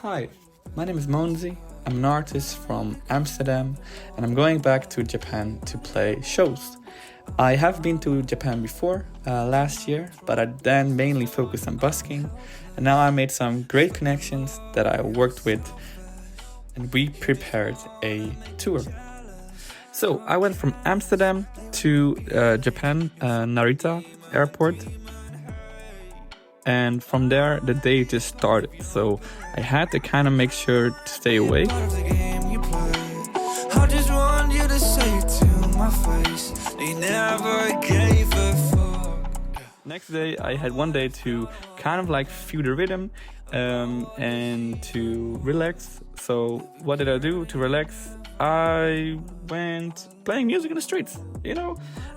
Hi, my name is Moanzy. I'm an artist from Amsterdam and I'm going back to Japan to play shows. I have been to Japan before, last year, but I then mainly focused on busking, and now I made some great connections that I worked with and we prepared a tour. So I went from Amsterdam to Japan, Narita airport, and from there the day just started. So I had to kind of make sure to stay awake. I just want you to say it to my face. They never gave a fuck. Next day I had one day to kind of like feel the rhythm and to relax. So what did I do to relax? I went playing music in the streets.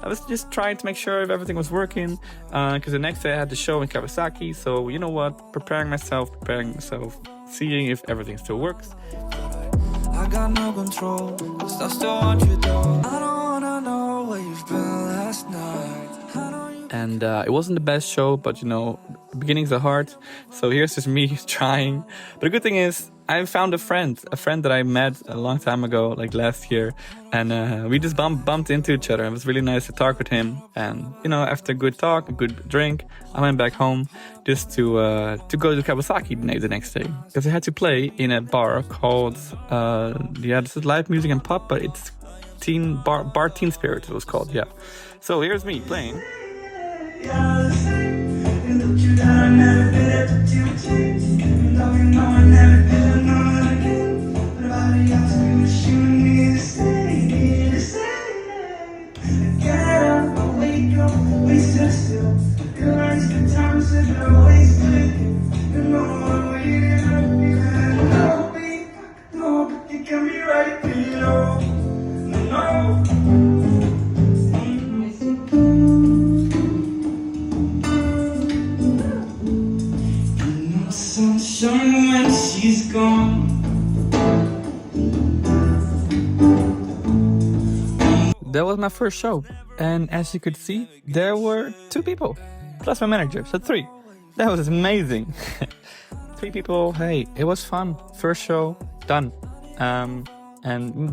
I was just trying to make sure if everything was working, because the next day I had the show in Kawasaki. So you know what, preparing myself, seeing if everything still works. I got no control, 'cause I still want you though. I don't wanna know where you've been last night. And it wasn't the best show, but the beginnings are hard. So here's just me trying. But the good thing is, I found a friend that I met a long time ago, like last year. And we just bumped into each other. It was really nice to talk with him. And, after a good talk, a good drink, I went back home just to go to Kawasaki the next day. Because I had to play in a bar called, this is live music and pop, but it's Bar Teen Spirit it was called, yeah. So here's me playing. When she's gone. That was my first show, and as you could see, there were 2 people, plus my manager, so 3. That was amazing. 3 people, hey, it was fun. First show, done. And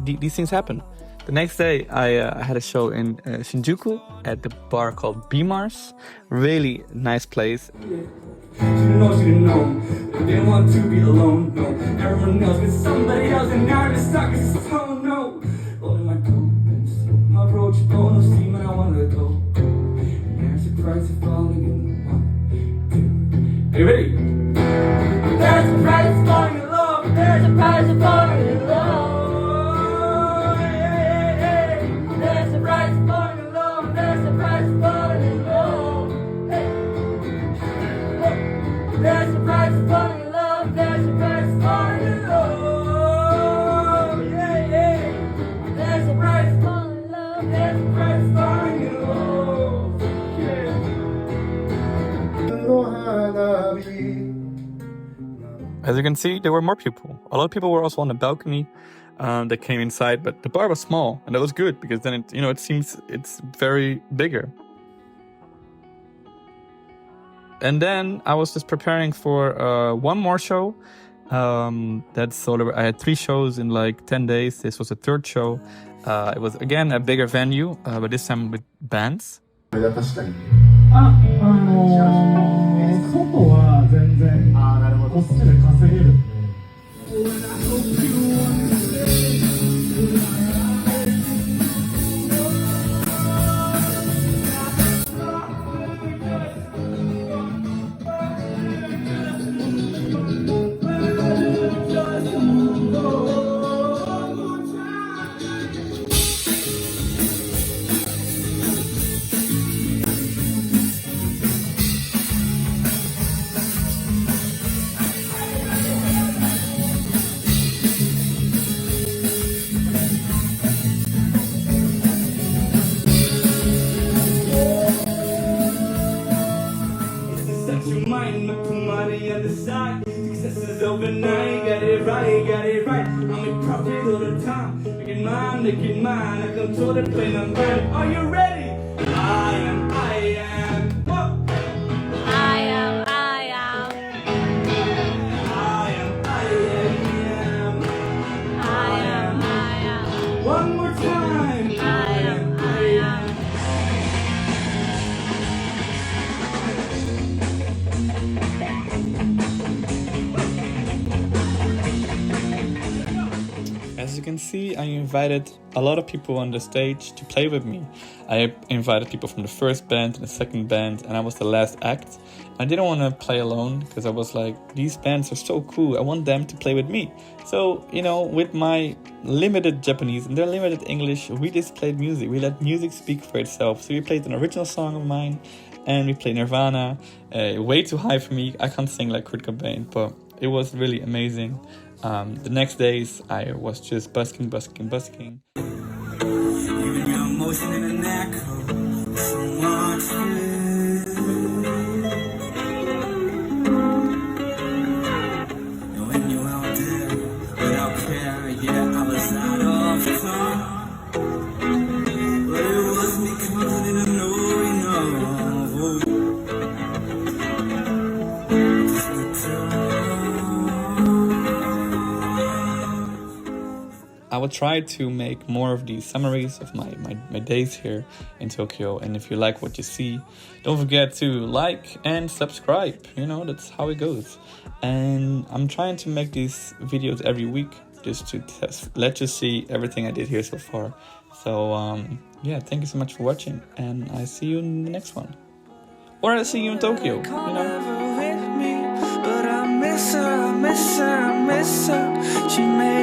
these things happen. The next day, I had a show in Shinjuku at the bar called B-Mars. Really nice place. She didn't know. I didn't want to be alone, no. Everyone else with somebody else, and now I'm stuck, so no. Holding my coat and smoking my roach, blowing no steam, and I wanna go. And there's a price of falling in 1, 2. Are you ready? There's a price of falling in love. There's a price of falling in love. Hey. There's a price of falling in love. There's a price of falling in love. There's a price of falling in love. There's a price of falling in love. Yeah. There's a price of falling in love. There's a price of falling in love. As you can see, there were more people. A lot of people were also on the balcony that came inside, but the bar was small, and that was good because then it seems it's very bigger. And then I was just preparing for one more show. I had 3 shows in like 10 days. This was the 3rd show. It was again a bigger venue, but this time with bands. 外は全然こっちで稼げるんで。Success is overnight, got it right. I'm in profit all the time. Making mine. I control the plane, I'm ready. Are you ready? I am. I am. as you can see, I invited a lot of people on the stage to play with me. I invited people from the first band and the second band, and I was the last act. I didn't want to play alone because I was like, these bands are so cool, I want them to play with me. So, you know, with my limited Japanese and their limited English, we just played music. We let music speak for itself. So we played an original song of mine, and we played Nirvana, way too high for me. I can't sing like Kurt Cobain, but it was really amazing. The next days, I was just busking. Even your emotion in an echo, so much and when you're out there, without care, yeah, I was out of time. But it was because I didn't know enough. I will try to make more of these summaries of my days here in Tokyo. And if you like what you see, don't forget to like and subscribe. You know, that's how it goes. And I'm trying to make these videos every week just to let you see everything I did here so far. So, yeah, thank you so much for watching. And I see you in the next one. Or I see you in Tokyo, you know. But I miss her, I miss her, I miss her. She made